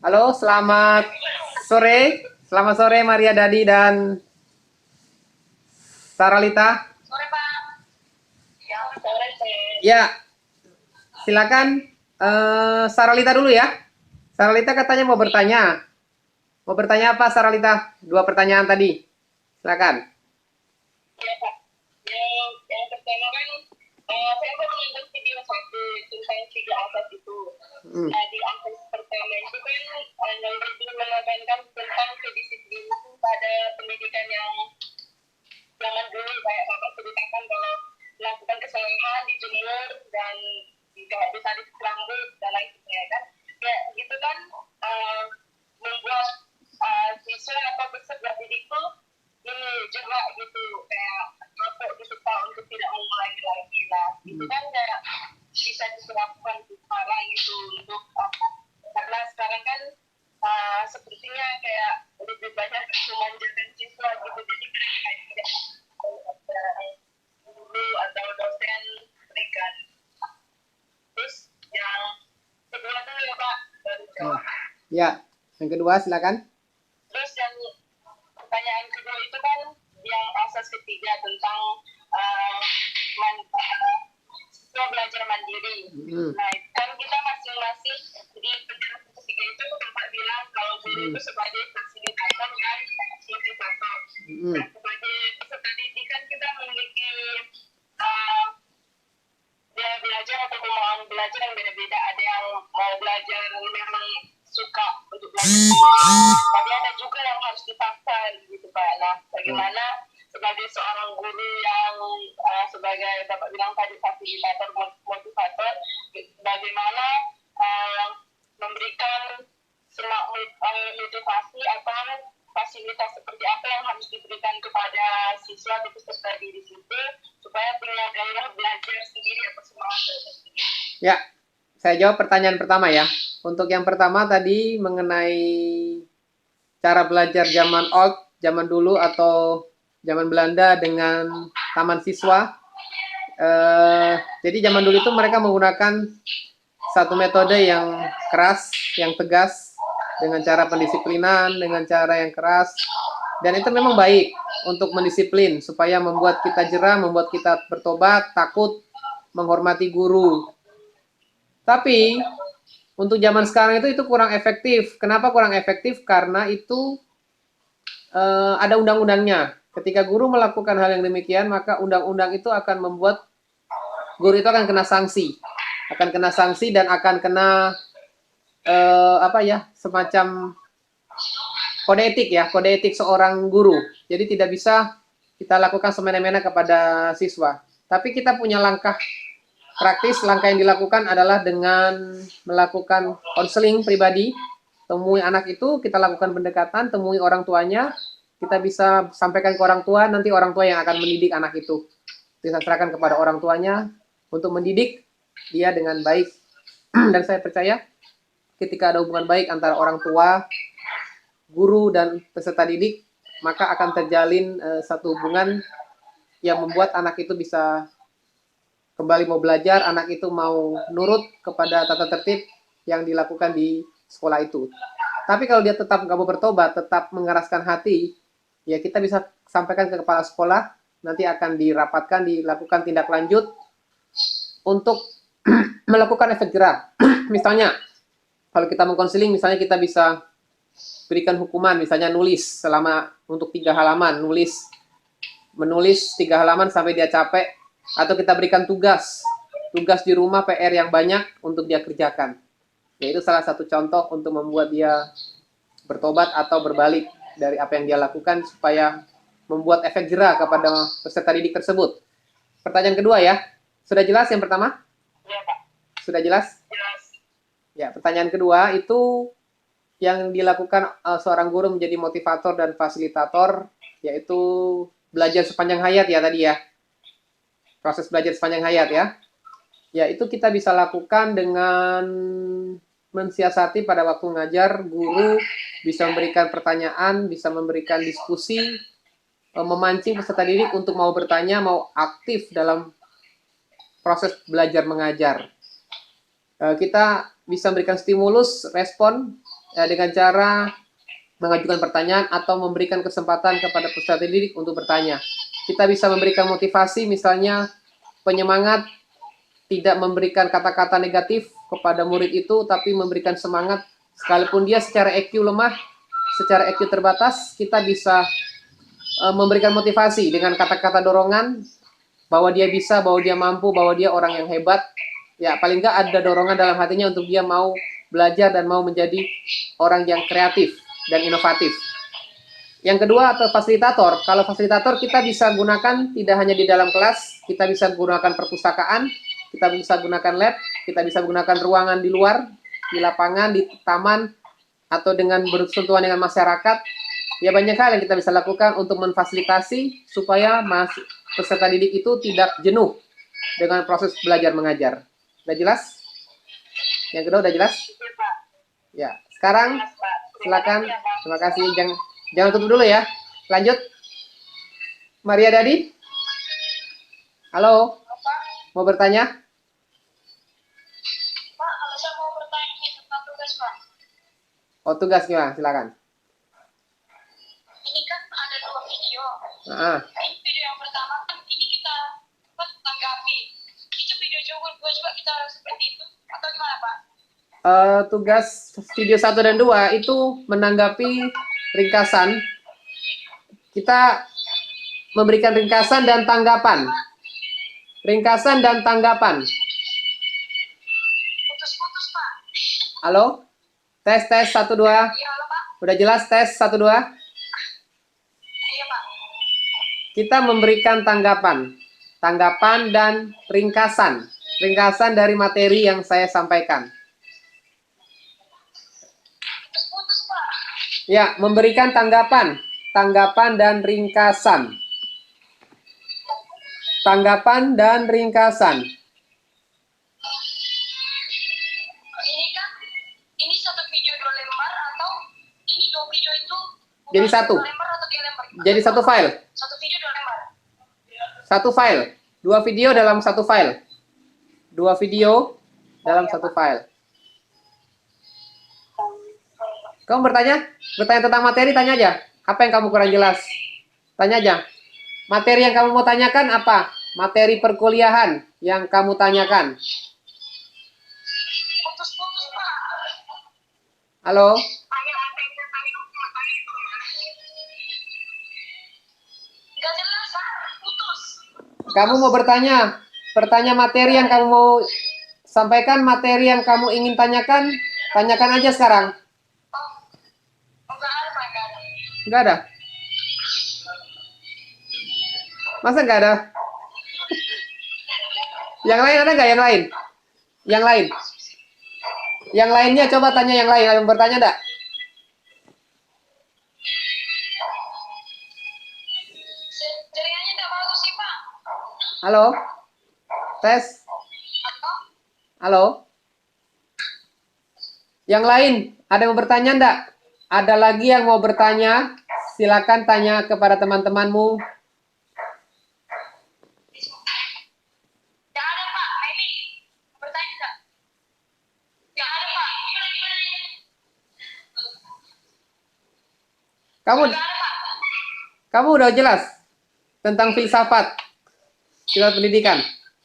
Halo, selamat sore. Selamat sore Maria Dadi dan Saralita. Sore, Pak. Ya, sore, Ya, silakan Saralita dulu ya. Saralita katanya mau bertanya. Mau bertanya apa Saralita? Dua pertanyaan tadi. Silakan. Ya, Pak. Yang pertama kan, saya baru nonton video satu tentang tiga asas itu. Hmm. Nah, di asas pertama itu kan, yang lebih menekankan tentang kedisiplinan pada pendidikan yang zaman dulu, kayak Bapak ceritakan kalau melakukan kesalahan, dijemur, dan tidak bisa disambut, dan lain sebagainya kan. Ya, gitu kan, membuat siswa atau peserta didik itu ini juga gitu kayak kapok gitu Pak untuk tidak mengulangi lagi lah itu kan kayak bisa diterapkan sekarang gitu untuk karena sekarang kan sepertinya kayak lebih banyak memanjakan siswa gitu jadi kayak tidak guru atau dosen berikan terus yang kedua tuh ya Pak baru jawab. Ya, yang kedua silakan. Terus yang pertanyaan kedua itu kan yang asas ketiga tentang siswa belajar mandiri. Nah, kan kita masing-masing di penjelasan ketiga itu Bapak bilang kalau guru itu sebagai fasilitator dan motivator. Nah, sebagai peserta didik kan kita memiliki dia belajar atau kemauan belajar yang beda-beda. Ada yang mau belajar memang suka untuk belajar, tapi ada juga yang harus dipaksa gitu Pak. Nah, bagaimana sebagai seorang guru yang sebagai Bapak bilang tadi fasilitator motivator, bagaimana memberikan motivasi atau fasilitas seperti apa yang harus diberikan kepada siswa atau peserta di situ supaya punya gairah belajar sendiri atau semangat sendiri. Ya, saya jawab pertanyaan pertama ya. Untuk yang pertama tadi mengenai cara belajar zaman old, zaman dulu atau zaman Belanda dengan taman siswa. Jadi zaman dulu itu mereka menggunakan satu metode yang keras, yang tegas, dengan cara pendisiplinan, dengan cara yang keras, dan itu memang baik untuk mendisiplin supaya membuat kita jerah, membuat kita bertobat, takut, menghormati guru. Tapi untuk zaman sekarang itu kurang efektif. Kenapa kurang efektif? Karena itu ada undang-undangnya. Ketika guru melakukan hal yang demikian, maka undang-undang itu akan membuat guru itu akan kena sanksi dan akan kena semacam kode etik seorang guru. Jadi tidak bisa kita lakukan semena-mena kepada siswa. Tapi kita punya langkah praktis. Langkah yang dilakukan adalah dengan melakukan konseling pribadi. Temui anak itu, kita lakukan pendekatan, temui orang tuanya, kita bisa sampaikan ke orang tua, nanti orang tua yang akan mendidik anak itu. Kita serahkan kepada orang tuanya untuk mendidik dia dengan baik. Dan saya percaya ketika ada hubungan baik antara orang tua, guru, dan peserta didik, maka akan terjalin satu hubungan yang membuat anak itu bisa kembali mau belajar, anak itu mau nurut kepada tata tertib yang dilakukan di sekolah itu. Tapi kalau dia tetap nggak mau bertobat, tetap mengeraskan hati, ya kita bisa sampaikan ke kepala sekolah, nanti akan dirapatkan, dilakukan tindak lanjut untuk melakukan efek jerah. Misalnya, kalau kita mengkonseling, misalnya kita bisa berikan hukuman, misalnya nulis selama untuk 3 halaman, menulis 3 halaman sampai dia capek, atau kita berikan tugas di rumah PR yang banyak untuk dia kerjakan. Ya, itu salah satu contoh untuk membuat dia bertobat atau berbalik dari apa yang dia lakukan supaya membuat efek jerah kepada peserta didik tersebut. Pertanyaan kedua ya, sudah jelas yang pertama? Ya, Pak. Sudah jelas? Jelas. Ya, pertanyaan kedua itu yang dilakukan seorang guru menjadi motivator dan fasilitator, yaitu belajar sepanjang hayat ya tadi ya. Proses belajar sepanjang hayat ya. Ya, itu kita bisa lakukan dengan mensiasati pada waktu ngajar, guru bisa memberikan pertanyaan, bisa memberikan diskusi, memancing peserta didik untuk mau bertanya, mau aktif dalam proses belajar mengajar. Kita bisa memberikan stimulus, respon, dengan cara mengajukan pertanyaan atau memberikan kesempatan kepada peserta didik untuk bertanya. Kita bisa memberikan motivasi, misalnya penyemangat, tidak memberikan kata-kata negatif kepada murid itu, tapi memberikan semangat. Sekalipun dia secara EQ lemah, secara EQ terbatas, kita bisa memberikan motivasi dengan kata-kata dorongan, bahwa dia bisa, bahwa dia mampu, bahwa dia orang yang hebat. Ya, paling nggak ada dorongan dalam hatinya untuk dia mau belajar dan mau menjadi orang yang kreatif dan inovatif. Yang kedua, atau fasilitator. Kalau fasilitator kita bisa gunakan tidak hanya di dalam kelas, kita bisa gunakan perpustakaan, kita bisa gunakan lab, kita bisa gunakan ruangan di luar, di lapangan, di taman, atau dengan bersentuhan dengan masyarakat. Ya, banyak hal yang kita bisa lakukan untuk memfasilitasi supaya peserta didik itu tidak jenuh dengan proses belajar mengajar. Udah jelas? Yang kedua udah jelas? Ya, sekarang silakan. Terima kasih. Jangan tutup dulu ya. Lanjut. Maria Dadi. Halo. Mau bertanya? Pak, kalau saya mau bertanya tentang tugas, Pak. Oh, tugas gimana? Silakan. Ini kan ada 2 video. Ini video yang pertama kan ini kita tanggapi. Itu video juga kita seperti itu atau gimana, Pak? Tugas video 1 dan 2 itu menanggapi ringkasan. Kita memberikan ringkasan dan tanggapan. Ringkasan dan tanggapan. Putus-putus, Pak. Halo? Tes 1 2. Iya, halo, Pak. Udah jelas tes 1 2? Iya, Pak. Kita memberikan tanggapan. Tanggapan dan ringkasan. Ringkasan dari materi yang saya sampaikan. Putus-putus, Pak. Ya, memberikan tanggapan. Tanggapan dan ringkasan. Tanggapan dan ringkasan. Ini satu video 2 lembar atau ini 2 video itu jadi satu. 2 lembar atau 3 lembar? Jadi satu file. Satu video 2 lembar. Satu file. 2 video dalam satu file. 2 video dalam satu file. Kamu bertanya? Bertanya tentang materi, tanya aja. Apa yang kamu kurang jelas? Tanya aja. Materi yang kamu mau tanyakan apa? Materi perkuliahan yang kamu tanyakan. Putus-putus, Pak. Halo? Gak jelas, Pak. Putus. Kamu mau bertanya? Bertanya materi yang kamu mau sampaikan, materi yang kamu ingin tanyakan, tanyakan aja sekarang. Enggak ada, Pak. Enggak ada? Masa enggak ada? Yang lain ada nggak? Yang lain? Yang lain? Yang lainnya coba tanya yang lain. Ada yang bertanya enggak? Jaringannya enggak bagus sih, Pak. Halo? Tes? Halo? Yang lain? Ada yang mau bertanya enggak? Ada lagi yang mau bertanya? Silakan tanya kepada teman-temanmu. Enggak ada, Pak. Meli, bertanya enggak? Enggak ada, Pak. Gimana? Kamu udah jelas tentang filsafat pendidikan.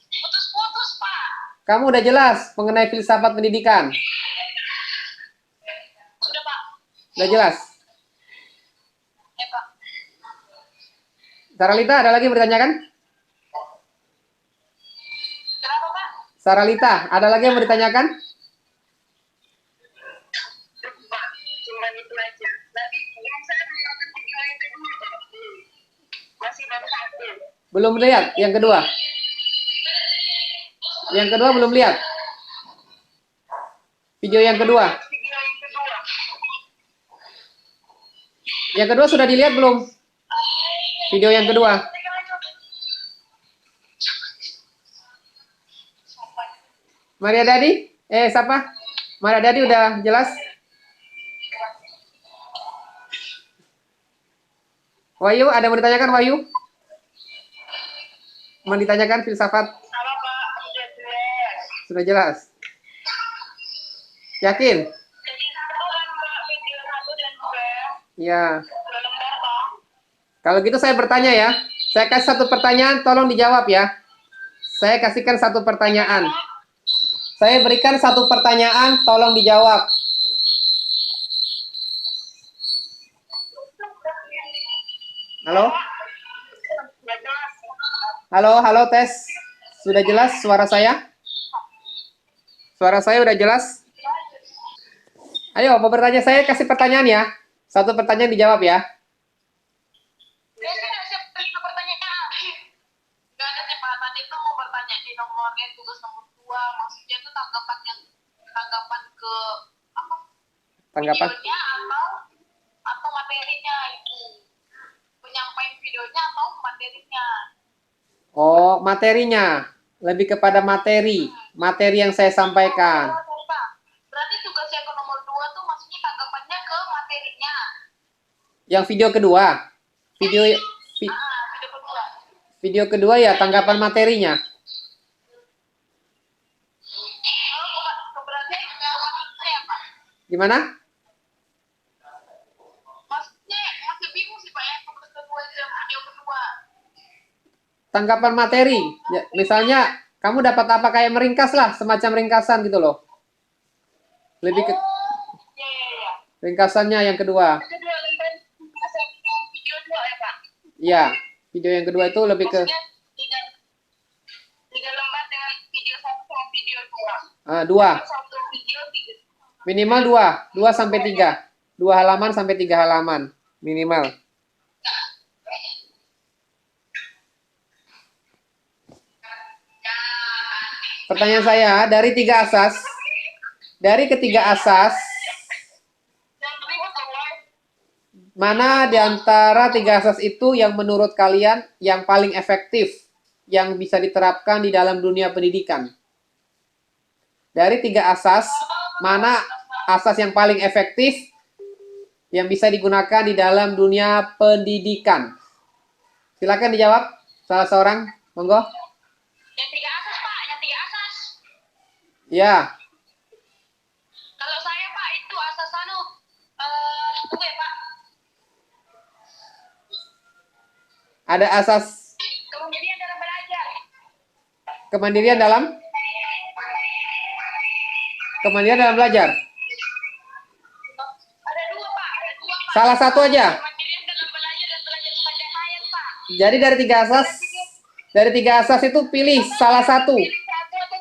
Putus-putus, Pak. Kamu udah jelas mengenai filsafat pendidikan. Sudah, Pak. Udah jelas. Ya, Pak. Saralita, ada lagi yang bertanya kan? Kenapa, Pak? Saralita, ada lagi yang mau ditanyakan? Pak, cuma itu aja. Tapi yang saya menonton video yang kedua, Pak. Masih baru 1. Belum lihat yang kedua? Yang kedua belum lihat? Video yang kedua? Video yang kedua. Yang kedua sudah dilihat belum? Video yang kedua? Maria Dadi? Siapa? Maria Dadi udah jelas? Wahyu, ada yang mau ditanyakan Wahyu? Mau ditanyakan filsafat? Halo, Pak. Sudah jelas. Sudah jelas? Yakin? Jadi satu kan, Pak. Ya. 2 lembar, Pak. Kalau gitu saya bertanya ya. Saya kasih satu pertanyaan, tolong dijawab ya. Saya kasihkan satu pertanyaan. Saya berikan satu pertanyaan, tolong dijawab. Halo? Nggak jelas. Halo, halo tes. Sudah jelas suara saya? Suara saya udah jelas? Ayo, mau bertanya saya kasih pertanyaan ya. Satu pertanyaan dijawab ya. Ya sudah, saya berikan pertanyaan. Nggak ada sih, Pak. Tadi itu mau bertanya di nomor tugas nomor 2. Maksudnya itu tanggapan ke apa? Tanggapan? Videonya atau materinya itu. Penyampaian videonya atau materinya. Oh, materinya. Lebih kepada materi. Materi yang saya sampaikan. Berarti tugas yang ke nomor 2 tuh maksudnya tanggapannya ke materinya. Yang video kedua. Video Video kedua. video kedua ya tanggapan materinya. Oh, berarti maksudnya ya, Pak? Gimana? Maksudnya masih bingung sih, Pak, yang tugas kedua itu yang video kedua. Tanggapan materi. Ya, misalnya kamu dapat apa kayak meringkas lah, semacam ringkasan gitu loh. Lebih ke Iya. ringkasannya yang kedua. Kedua lembar video 2 ya, Pak? Ya, video yang kedua itu lebih ke Maksudnya tiga lembar dengan video 1 sama video 2. dua. Satu video 3. Minimal dua sampai tiga. 2 halaman sampai 3 halaman minimal. Pertanyaan saya, dari ketiga asas, Yang ribut loh, Pak. mana di antara 3 asas itu yang menurut kalian yang paling efektif, yang bisa diterapkan di dalam dunia pendidikan? Dari 3 asas, mana asas yang paling efektif yang bisa digunakan di dalam dunia pendidikan? Silakan dijawab, salah seorang, monggo. Yang 3 asas, Pak. Yang 3 asas. Ya, Kalau saya, Pak, itu asas tunggu ya, Pak. ada asas Kemandirian dalam belajar. kemandirian dalam belajar. Ada 2, Pak. Ada 2, Pak. Salah satu aja. Kemandirian dalam belajar dan belajar sepanjang hayat, Pak. Jadi dari tiga asas itu pilih salah satu. Pilih satu atau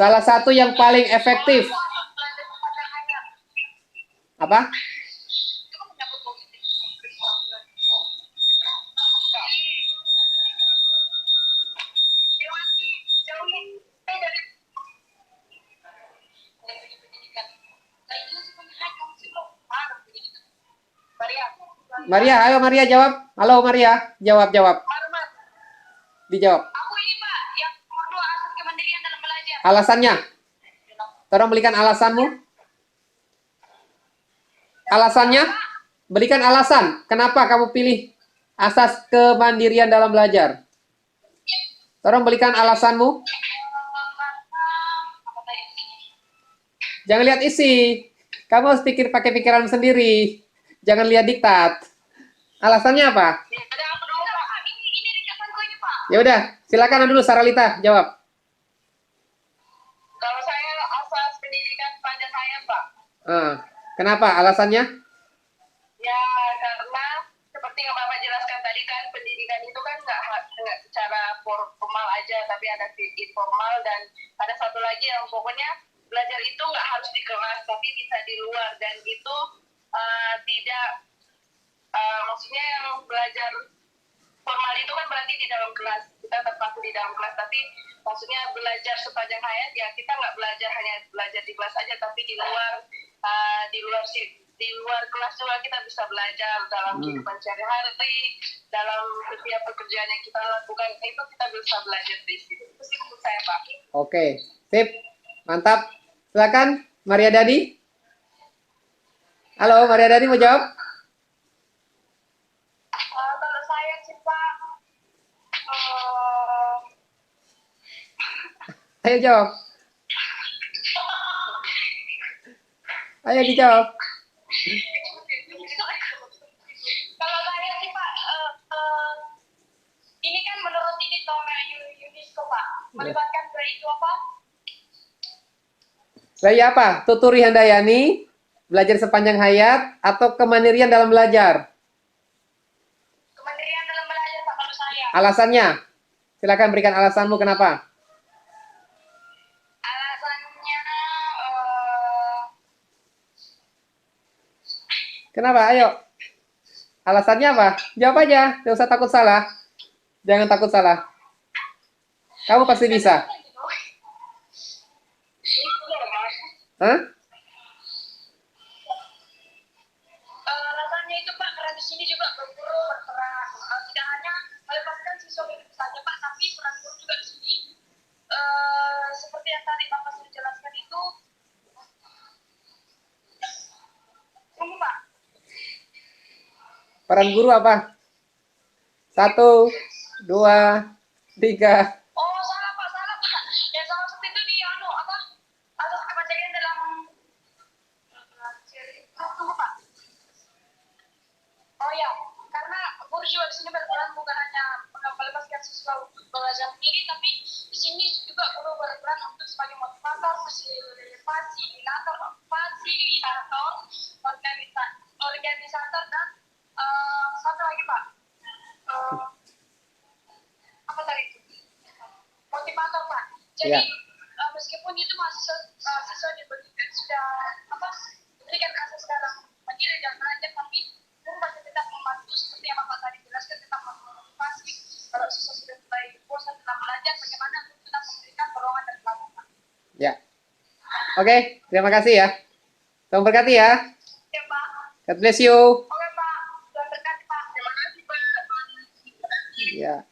Salah satu yang paling efektif. belajar sepanjang hayat. Apa? Itu kan menyambut positif. Jauhi dari pendidikan. Kayak gitu sih pendidikan kamu sih belum ada pendidikan. Maria. Maria, ayo Maria jawab. Halo Maria, jawab. Marmat. Dijawab. Aku ini, Pak, yang nomor 2 asas kemandirian dalam belajar. Alasannya. Tolong berikan alasanmu. Alasannya? Berikan alasan. Kenapa kamu pilih asas kemandirian dalam belajar? Tolong berikan alasanmu. Apa tadi? Jangan lihat isi. Kamu harus pakai pikiran sendiri. Jangan lihat diktat. Alasannya apa? Ya, ada apa dulu, Pak? Ini ringkasanku ini, Pak. Ya udah, silakan dulu Saralita jawab. Kalau saya asas pendidikan sepanjang hayat, Pak. Kenapa? Alasannya? Ya, karena seperti yang Bapak jelaskan tadi kan, pendidikan itu kan nggak secara formal aja, tapi ada informal dan ada satu lagi yang pokoknya belajar itu nggak harus di kelas, tapi bisa di luar dan itu tidak maksudnya yang belajar formal itu kan berarti di dalam kelas kita terpaku di dalam kelas, tapi maksudnya belajar sepanjang hayat ya kita nggak belajar hanya belajar di kelas aja, tapi di luar kelas juga kita bisa belajar dalam kehidupan sehari-hari, dalam setiap pekerjaan yang kita lakukan itu kita bisa belajar di situ. Itu sih menurut saya, Pak. Oke, sip, mantap. Silakan Maria Dadi. Halo Maria Dadi mau jawab? Kalau saya sih, Pak, Ayo jawab. Ayo dijawab. Tonga UNESCO, Pak. Melibatkan dari itu apa? Gaya apa? Tuturi Handayani, belajar sepanjang hayat, atau kemandirian dalam belajar? Kemandirian dalam belajar, Pak, kalau saya. Alasannya? Silakan berikan alasanmu kenapa. Alasannya, Kenapa? Ayo. Alasannya apa? Jawab aja. Tidak usah takut salah. Jangan takut salah. Kamu pasti bisa. Hah? alasannya itu, Pak, karena di sini juga berguru berperan. Tidak hanya melepaskan siswa hidup saja, Pak, tapi peran guru juga di sini. Seperti yang tadi Bapak sudah jelaskan itu, tunggu, Pak. Peran guru apa? 1, 2, 3. Oh, salah, Pak, salah, Pak. Yang salah satu itu di apa? Asas kemandirian dalam tunggu, Pak. Oh ya, karena guru juga di sini berperan bukan hanya melepaskan siswa untuk belajar sendiri, tapi di sini juga guru berperan untuk sebagai motivator, fasilitator, organisator, dan satu lagi, Pak. Apa tadi itu? Motivator, Pak. Jadi Ya. meskipun itu siswa sudah diberikan akses dalam mandiri dan belajar, tapi guru masih tetap membantu seperti yang Bapak tadi jelaskan, tetap memotivasi. Kalau siswa sudah mulai bosan dalam belajar, bagaimana guru tetap memberikan dorongan dan pelatihan. Ya. Oke, terima kasih ya. Tuhan berkati ya. Ya, Pak. God bless you. Oke, Pak. Tuhan berkati, Pak. Terima kasih, Pak. Ya.